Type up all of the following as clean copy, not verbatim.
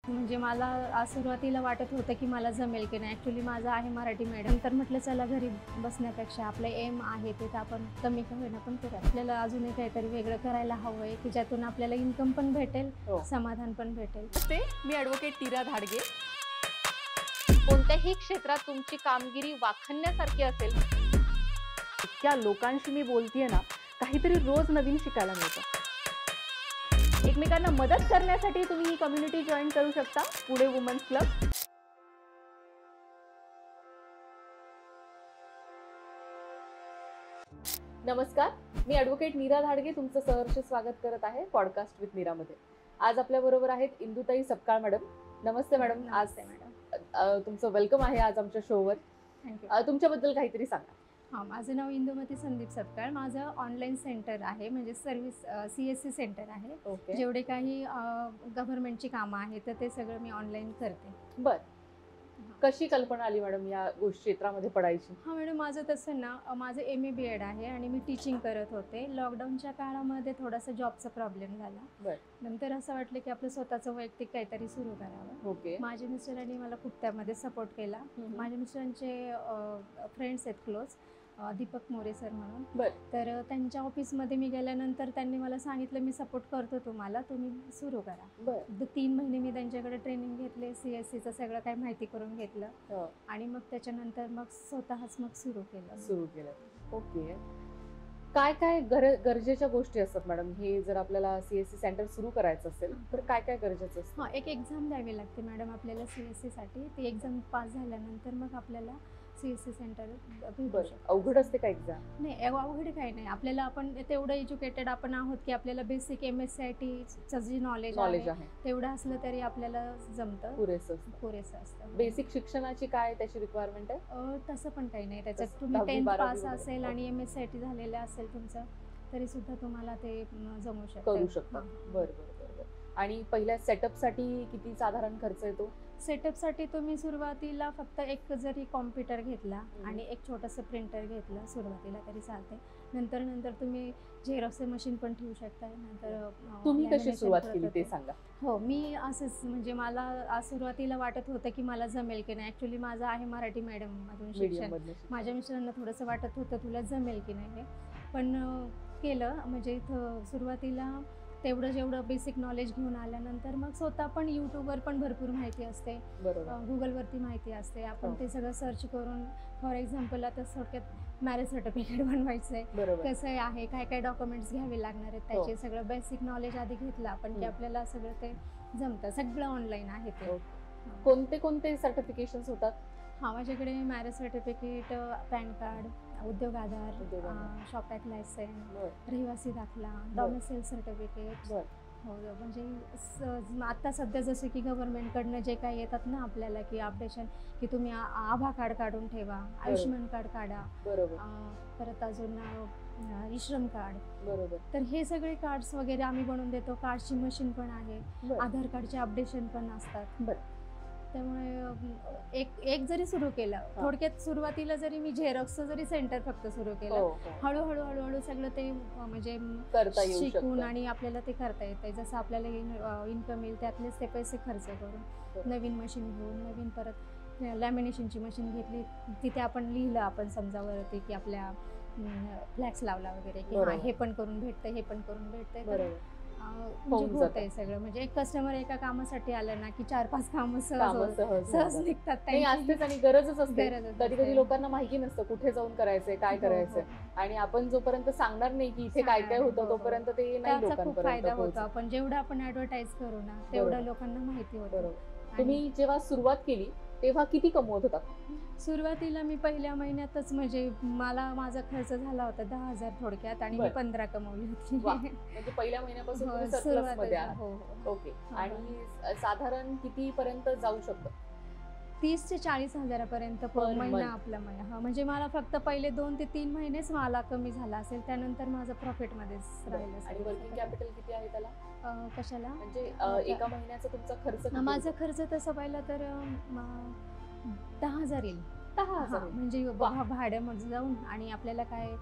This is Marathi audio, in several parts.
म्हणजे मला सुरुवातीला वाटत होतं की मला जमेल की नाही. ॲक्च्युली माझं आहे मराठी मीडियम. तर म्हटलं चला घरी बसण्यापेक्षा आपलं एम आहे ते तर आपण कमी का होईना पण करूया. आपल्याला अजूनही काहीतरी वेगळं करायला हवं आहे की ज्यातून आपल्याला इन्कम पण भेटेल, समाधान पण भेटेल. मी ॲडव्होकेट नीरा धाडगे. कोणत्याही क्षेत्रात तुमची कामगिरी वाखाणण्यासारखी असेल, इतक्या लोकांशी मी बोलतेय ना, काहीतरी रोज नवीन शिकायला मिळतं. एकमेकांना मदत करण्यासाठी तुम्ही ही कम्युनिटी जॉईन करू शकता, पुणे वुमन्स क्लब. नमस्कार, मी ॲडव्होकेट नीरा धाडगे तुमचं सहर्ष स्वागत करत आहे पॉडकास्ट विथ नीरामध्ये. आज आपल्या बरोबर आहेत इंदुताई सपकाळ मॅडम. नमस्ते मॅडम. आज तुमचं वेलकम आहे आज आमच्या शोवर. थँक्यू. तुमच्याबद्दल काहीतरी सांगा. हां, माझं नाव इंदुमती संदीप सपकाळ. माझं ऑनलाईन सेंटर आहे, म्हणजे सर्व्हिस CSC सेंटर आहे. ओके. जेवढे काही गव्हर्नमेंटची कामं आहेत तर ते सगळं मी ऑनलाईन करते. बर, कशी कल्पना आली मॅडम या क्षेत्रामध्ये पडायची? हां मॅडम, माझं तसं ना, माझं MA BEd आहे आणि मी टीचिंग करत होते. लॉकडाऊनच्या काळामध्ये थोडासा जॉबचा प्रॉब्लेम झाला. बर. नंतर असं वाटलं की आपलं स्वतःचं वैयक्तिक काहीतरी सुरू करावं. ओके. माझ्या मिस्टरांनी मला खूप त्यामध्ये सपोर्ट केला. माझ्या मिस्टरांचे फ्रेंड्स आहेत क्लोज, दीपक मोरे सर म्हणून. बर. तर त्यांच्या ऑफिसमध्ये मी गेल्यानंतर त्यांनी मला सांगितलं मी सपोर्ट करतो तुम्हाला, तुम्ही सुरू करा. बर. 3 महिने मी त्यांच्याकडे ट्रेनिंग घेतले, CSCचं सगळं काही माहिती करून घेतलं आणि मग त्याच्यानंतर मग स्वतःच मग सुरू केलं. ओके. काय काय गरजेच्या गोष्टी असतात मॅडम, हे जर आपल्याला CSC सेंटर सुरू करायचं असेल तर काय काय गरजेचं असतं? हां, एक एक्झाम द्यावी लागते मॅडम आपल्याला CSCसाठी. ती एक्झाम पास झाल्यानंतर मग आपल्याला CSC सेंटर भेटू शकतं. अवघड असते का एक्झाम? नाही, अवघड काही नाही. आपल्याला आपण तेवढं एज्युकेटेड आपण आहोत की आपल्याला बेसिक MSCITचं जे नॉलेज आहे तेवढं असलं तरी आपल्याला जमतं, पुरेसं असतं. बेसिक शिक्षणाची काय त्याची रिक्वायरमेंट आहे? तसं पण काही नाही. त्याच्यात तुम्ही 10th पास असेल आणि MSCIT झालेलं असेल तुमचं तरी सुद्धा तुम्हाला ते जमू शकतं, करू शकता. बरं. आणि पहिल्या सेटअपसाठी किती साधारण खर्च येतो? सेटअपसाठी तुम्ही सुरुवातीला फक्त एक जरी कॉम्प्युटर घेतला आणि एक छोटंसं प्रिंटर घेतलं सुरुवातीला तरी चालते. नंतर तुम्ही झेरॉक्स मशीन पण ठेवू शकता. नंतर तुम्ही कशी सुरुवात केली ते सांगा. हो, मी असंच, म्हणजे मला सुरुवातीला वाटत होतं की मला जमेल की नाही. ॲक्च्युली माझं आहे मराठी मीडियममधून शिक्षण. माझ्या मिस्टरांना थोडंसं वाटत होतं तुला जमेल की नाही, पण केलं. म्हणजे इथं सुरुवातीला तेवढं जेवढं बेसिक नॉलेज घेऊन आल्यानंतर मग स्वतः पण यूट्यूबवर पण भरपूर माहिती असते, गुगलवरती माहिती असते. आपण ते सगळं सर्च करून, फॉर एक्झाम्पल आता थोडक्यात मॅरेज सर्टिफिकेट बनवायचं आहे, कसं आहे, काय काय डॉक्युमेंट्स घ्यावे लागणार आहेत, त्याचे सगळं बेसिक नॉलेज आधी घेतलं आपण की आपल्याला सगळं ते जमतं. सगळं ऑनलाईन आहे ते. कोणते सर्टिफिकेशन्स होतात? हां, माझ्याकडे मॅरेज सर्टिफिकेट, पॅन कार्ड, उद्योग आधार, शॉप ॲक्ट लायसन, रहिवासी दाखला, डॉमिसाईल सर्टिफिकेट. हो, म्हणजे आता सध्या जसं की गव्हर्नमेंटकडनं जे काही येतात ना आपल्याला की अपडेशन, की तुम्ही आभा कार्ड काढून ठेवा, आयुष्यमान कार्ड काढा, परत अजून श्रम कार्ड. तर हे सगळे कार्ड्स वगैरे आम्ही बनवून देतो. कार्डची मशीन पण आहे, आधार कार्डचे अपडेशन पण असतात. त्यामुळे एक जरी सुरू केलं, थोडक्यात सुरुवातीला जरी मी झेरॉक्सचं जरी सेंटर फक्त सुरू केलं, हळूहळू सगळं ते म्हणजे शिकून आणि आपल्याला ते करता येतं. जसं आपल्याला इन्कम येईल त्यातलेच ते पैसे खर्च करून नवीन मशीन घेऊन, नवीन परत लॅमिनेशनची मशीन घेतली, तिथे आपण लिहिलं, आपण समजावरती की आपल्या फ्लॅक्स लावला वगैरे की हे पण करून भेटतं, हे पण करून भेटतंय. होतंय सगळं. म्हणजे एक कस्टमर एका कामासाठी आलं ना की 4-5 कामं सहज निघतात. आणि गरजच असते. कधी लोकांना माहिती नसतं कुठे जाऊन करायचंय, काय करायचंय, आणि आपण जोपर्यंत सांगणार नाही की इथे काय काय होतं तोपर्यंत ते नाही लोकांपर्यंत फायदा होतो. आपण जेवढं आपण ऍडव्हर्टाईज करू ना तेवढं लोकांना माहिती होतं. तुम्ही जेव्हा सुरुवात केली तेव्हा किती कमवत होता? सुरुवातीला मी पहिल्या महिन्यातच, म्हणजे माझा खर्च झाला होता 10,000 थोडक्यात आणि मी 15 कमवली होती. म्हणजे पहिल्या महिन्यापासून ओके. आणि साधारण किती पर्यंत जाऊ शकतं? 30 ते 40 हजारापर्यंत पर महिना आपला महिना. म्हणजे मला फक्त पहिले 2 ते 3 महिनेच मला कमी झाला असेल, त्यानंतर माझं प्रॉफिटमध्येच राहिलं. आणि वर्किंग कॅपिटल किती आहे त्याला? कशाला? म्हणजे एका महिन्याचा तुमचा खर्च? माझा खर्च तसं पाहिलं तर 10,000 येईल. 10,000 म्हणजे भाड्यामध्ये जाऊन, आणि आपल्याला काय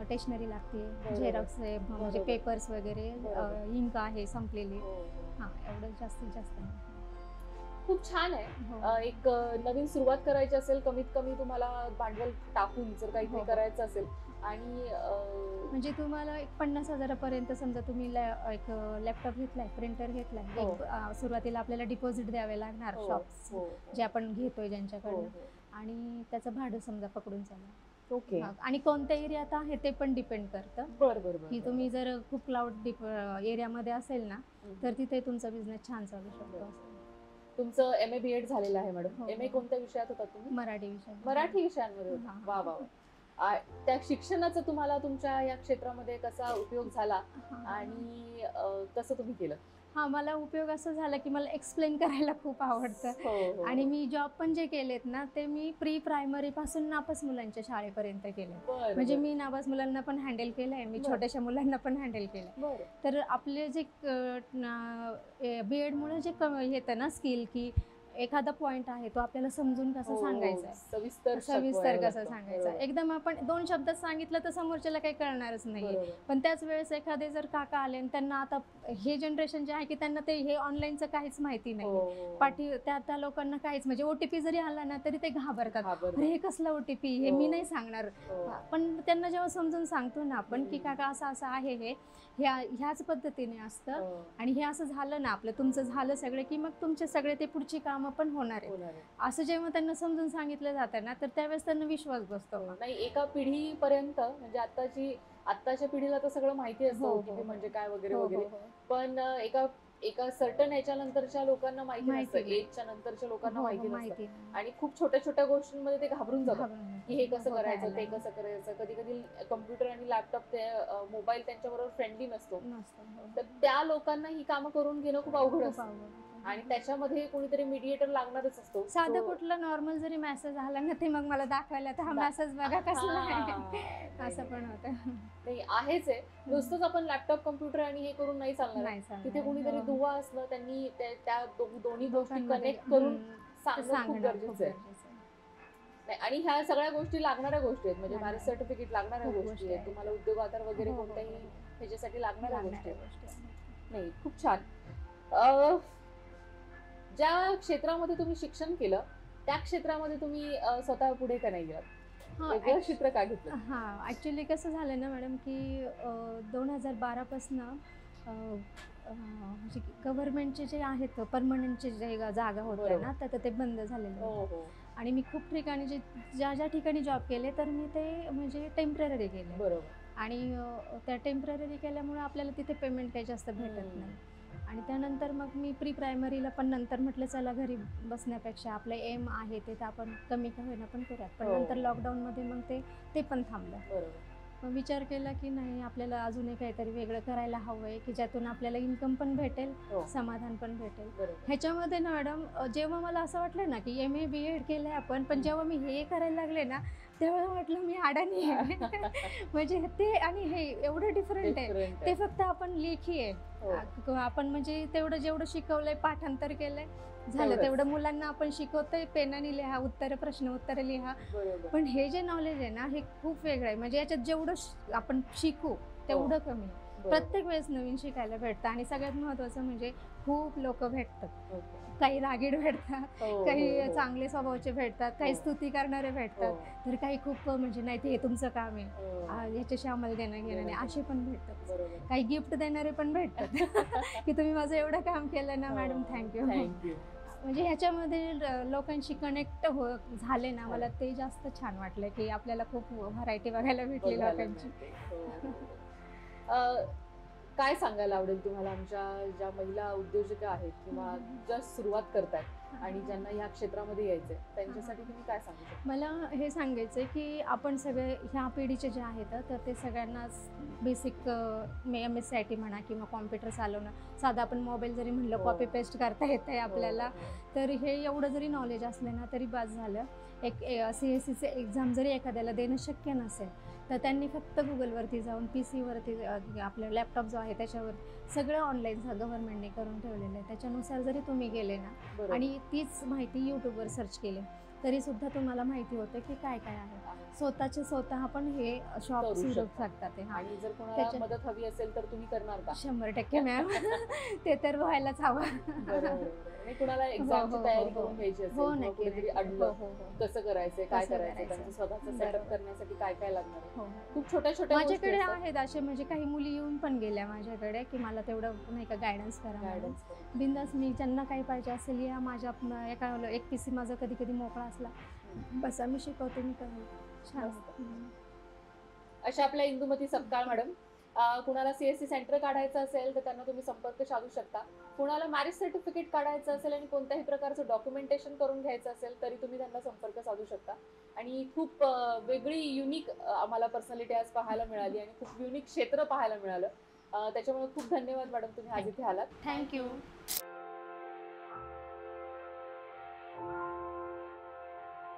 स्टेशनरी लागते, झेरॉक्स आहे, म्हणजे पेपर्स वगैरे, इंक आहे संपलेली. हां, एवढं जास्तीत जास्त. खूप छान आहे. हो. एक नवीन सुरुवात करायची असेल, कमीत कमी तुम्हाला भांडवल टाकून जर काहीतरी हो. करायचं असेल आणि म्हणजे तुम्हाला एक 50,000पर्यंत समजा तुम्ही एक लॅपटॉप घेतलाय, प्रिंटर घेतलाय, हो. सुरुवातीला आपल्याला डिपॉझिट द्यावे लागणार हो, शॉप्स हो, जे आपण घेतोय हो, ज्यांच्याकडनं, हो. आणि त्याचं भाडं समजा पकडून चाला. ओके. आणि कोणत्या एरियात आहे ते पण डिपेंड करतं, बर बर बर की तुम्ही जर खूप क्लाउड एरियामध्ये असेल ना, हम्म. तर तिथे तुमचा बिझनेस छान चालू शकतो. असं. तुमचं MA BEd झालेलं आहे मॅडम. हो, MA हो. कोणत्या विषयात होता तुम्ही? मराठी विषय. मराठी विषयांमध्ये होता. हा. वा वा वा. त्या शिक्षणाचा तुम्हाला तुमच्या या क्षेत्रामध्ये कसा उपयोग झाला आणि कसं तुम्ही केलं? हा, मला उपयोग असं झाला की मला एक्सप्लेन करायला खूप आवडतं. हो, हो. आणि मी जॉब पण जे केलेत ना, ते मी प्री प्रायमरी पासून नापास मुलांच्या शाळेपर्यंत केले. बरं, म्हणजे बरं. मी नापास मुलांना पण हँडल केलंय, मी बरं. छोट्याशा मुलांना पण हँडल केलंय. बरं. तर आपले जे BEd मुळे जे येतं ना स्किल, की एखादा पॉइंट आहे तो आपल्याला समजून कसं हो, सांगायचा आहे, सविस्तर सविस्तर कसं लागतं. सांगायचं. बरोबर. एकदम आपण 2 शब्दात सांगितलं तर समोरच्याला काही कळणारच नाहीये. बरोबर. पण त्याच वेळेस एखादे जर काका आले आणि त्यांना आता हे जनरेशन जे आहे की त्यांना ते हे ऑनलाईनचं काहीच माहिती नाही, हो, हो. पाठी त्या लोकांना काहीच, म्हणजे OTP जरी आला ना तरी ते घाबरतात. घाबरतात. अरे हे कसला OTP, हे हो. मी नाही सांगणार. हो. पण त्यांना जेव्हा समजून सांगतो ना आपण की काका असं असं आहे, हे ह्याच पद्धतीने असतं, हो. आणि हे असं झालं ना आपलं, तुमचं झालं सगळं की मग तुमचे सगळे ते पुढची कामं पण होणार आहेत, होणार आहे. असं जेव्हा त्यांना समजून सांगितलं जातं ना, तर त्यावेळेस त्यांना विश्वास बसतो. नाही, एका पिढीपर्यंत म्हणजे आत्ताच्या पिढीला तर सगळं माहिती असतं हो, हो, OTP हो. म्हणजे काय वगैरे हो, हो, वगैरे, हो. पण एका सर्टन याच्या नंतरच्या लोकांना माहिती नसतं, नाही. एजच्या नंतरच्या लोकांना हो, हो, माहिती नसतं. माहिती नाही. आणि खूप छोट्या छोट्या गोष्टींमध्ये ते घाबरून जातात घाबरून की हे कसं हो, करायचं, ते खायला. कसं करायचं. कधी कधी कम्प्युटर आणि लॅपटॉप मोबाईल त्यांच्याबरोबर फ्रेंडली नसतो, नसतं. हो. तर त्या लोकांना ही कामं करून घेणं खूप अवघड खूप असतं. आवडतं. आणि त्याच्यामध्ये कोणीतरी मीडिएटर लागणारच असतो. साधा So, कुठला नॉर्मल जरी मेसेज आला ना, ते मग मला दाखवायला, तर हा मेसेज बघा कसला आहे, नाही, असं पण होतं. नाही आहेच आहे. नुसतंच आपण लॅपटॉप कम्प्युटर आणि हे करून नाही चालणार आहे. नाही चालणार. तिथे कोणीतरी हो. दुवा असणं, त्यांनी त्या दोन्ही गोष्टी लोकांमध्ये, कनेक्ट करून ते सांगणं खूप सांगणं गरजेचं खूप आहे. गरजेचं आहे. नाही, आणि ह्या सगळ्या गोष्टी लागणाऱ्या गोष्टी आहेत, म्हणजे लागणाऱ्या. मॅरेज सर्टिफिकेट लागणाऱ्या खूप गोष्टी गोष्टी आहेत, आहेत. तुम्हाला उद्योग आधार वगैरे हो, हो, कोणत्याही हो. ह्याच्यासाठी लागणाऱ्या गोष्टी लागणाऱ्या आहेत. गोष्टी आहेत. नाही, खूप छान. ज्या क्षेत्रामध्ये तुम्ही शिक्षण केलं त्या क्षेत्रामध्ये तुम्ही स्वतः पुढे का नाही गेलात? हा, वेगळं क्षेत्र का घेतलं? हा, ऍक्च्युली कसं झालं ना मॅडम, की 2012 म्हणजे गव्हर्नमेंटचे जे आहेत परमनंटचे जे जागा होत्या बरोबर. ना, तर ते बंद झालेले हो होते. हो, आणि मी खूप ठिकाणी ज्या ठिकाणी जॉब केले, तर मी ते म्हणजे टेम्पररी केले. बरोबर. आणि त्या टेम्पररी केल्यामुळे आपल्याला तिथे पेमेंट काही जास्त भेटत हम्म. नाही. आणि त्यानंतर मग मी प्री प्रायमरीला पण नंतर म्हटलं चला घरी बसण्यापेक्षा आपलं एम आहे ते तर आपण कमी का होईना पण करूयात. पण हो. नंतर लॉकडाऊनमध्ये मग ते पण थांबलं. बरोबर. मग विचार केला की नाही, आपल्याला अजूनही काहीतरी वेगळं करायला हवं आहे, की ज्यातून आपल्याला इन्कम पण भेटेल, हो. समाधान पण भेटेल. बरोबर. ह्याच्यामध्ये ना मॅडम, जेव्हा मला असं वाटलं ना की MA BEd केलंय आपण, पण जेव्हा मी हे करायला लागले ना, तेव्हा वाटलं मी अडाणी आहे. म्हणजे ते आणि हे एवढं डिफरंट आहे. Different ते आहे. फक्त आपण लेखी आहे. हो. आपण म्हणजे जेवढं शिकवलंय, पाठांतर केलंय, झालं तेवढंच. तेवढं मुलांना आपण शिकवतोय, पेनाने लिहा, प्रश्न उत्तर लिहा. बरोबर. पण हे जे नॉलेज आहे ना, हे खूप वेगळं आहे. म्हणजे याच्यात जेवढं आपण शिकू तेवढं कमी आहे. बरोबर. प्रत्येक वेळेस नवीन शिकायला भेटतं. आणि सगळ्यात महत्त्वाचं म्हणजे खूप लोक भेटतात. Okay. काही रागीड भेटतात, हो, काही हो, चांगले स्वभावाचे भेटतात, काही हो. स्तुती करणारे भेटतात, हो. तर काही खूप म्हणजे नाही ते तुमचं काम आहे, हो. याच्याशी आम्हाला देणं घेणं नाही, असे पण भेटतात. बरोबर. काही गिफ्ट देणारे पण भेटतात की तुम्ही माझं एवढं काम केलं ना मॅडम, थँक्यू. थँक्यू. म्हणजे ह्याच्यामध्ये लोकांशी कनेक्ट झाले ना, मला ते जास्त छान वाटलं की आपल्याला खूप व्हरायटी बघायला भेटली लोकांची. काय सांगायला आवडेल तुम्हाला आमच्या ज्या महिला उद्योजका आहेत किंवा ज्या सुरुवात करतात आणि ज्यांना ह्या क्षेत्रामध्ये यायचंय त्यांच्यासाठी तुम्ही काय सांगू शकता? मला हे सांगायचं आहे की आपण सगळे ह्या पिढीचे जे आहेत तर ते सगळ्यांना बेसिक MSCIT म्हणा किंवा कॉम्प्युटर चालवणं, साधा आपण मोबाईल जरी म्हणलं हो. कॉपी पेस्ट करता येत आहे आपल्याला, हो, हो. तर हे एवढं जरी नॉलेज असलं ना तरी बास झालं. एक CSE एक्झाम जरी एखाद्याला देणं शक्य नसेल तर त्यांनी फक्त गुगलवरती जाऊन PC वरती आपला लॅपटॉप जो आहे त्याच्यावर सगळं ऑनलाईन गव्हर्नमेंटने करून ठेवलेलं आहे. त्याच्यानुसार जरी तुम्ही गेले ना बरोबर. आणि तीच माहिती यूट्यूबवर सर्च केली तरी सुद्धा तुम्हाला माहिती होतं की काय काय आहे. स्वतः पण हे शॉप करू सुरू शकता. शकतात ते. आणि जर कोणाला त्याच्यात- मदत हवी असेल तर तुम्ही करणार का? 100% मॅम. ते तर व्हायलाच हवं. बरोबर. आणि कुणाला एक्झामची हो, तयारी हो. करून घ्यायची असेल हो किंवा नक्की कुठेतरी नक्की. अडलं, हो, हो. कसं करायचंय, काय कसं करायचंय, करायचं. त्यांचं स्वतःचं सेटअप बरोबर. करण्यासाठी काय काय लागणार आहे. हो. खूप छोट्या छोट्या माझ्याकडे आहेत असे, म्हणजे काही मुली येऊन पण गेल्या माझ्याकडे की मला तेवढं नाही का गायडन्स करा म्हणून. गायडन्स बिंदास मी ज्यांना काही पाहिजे असेल या माझ्या एका एक पीसी माझा कधी कधी मोकळा असला बस आम्ही शिकवते मी करेन. छान. मस्त. अशा आपल्या इंदुमती सपकाळ मॅडम. कुणाला सीएससी सेंटर काढायचं असेल तर त्यांना तुम्ही संपर्क साधू शकता. कुणाला मॅरेज सर्टिफिकेट काढायचं असेल आणि कोणत्याही प्रकारचं डॉक्युमेंटेशन करून घ्यायचं असेल तरी तुम्ही त्यांना संपर्क साधू शकता. आणि खूप वेगळी युनिक आम्हाला पर्सनॅलिटी आज पाहायला मिळाली आणि खूप युनिक क्षेत्र पाहायला मिळालं. त्याच्यामुळे खूप धन्यवाद मॅडम, तुम्ही आज इथे आलात. थँक्यू.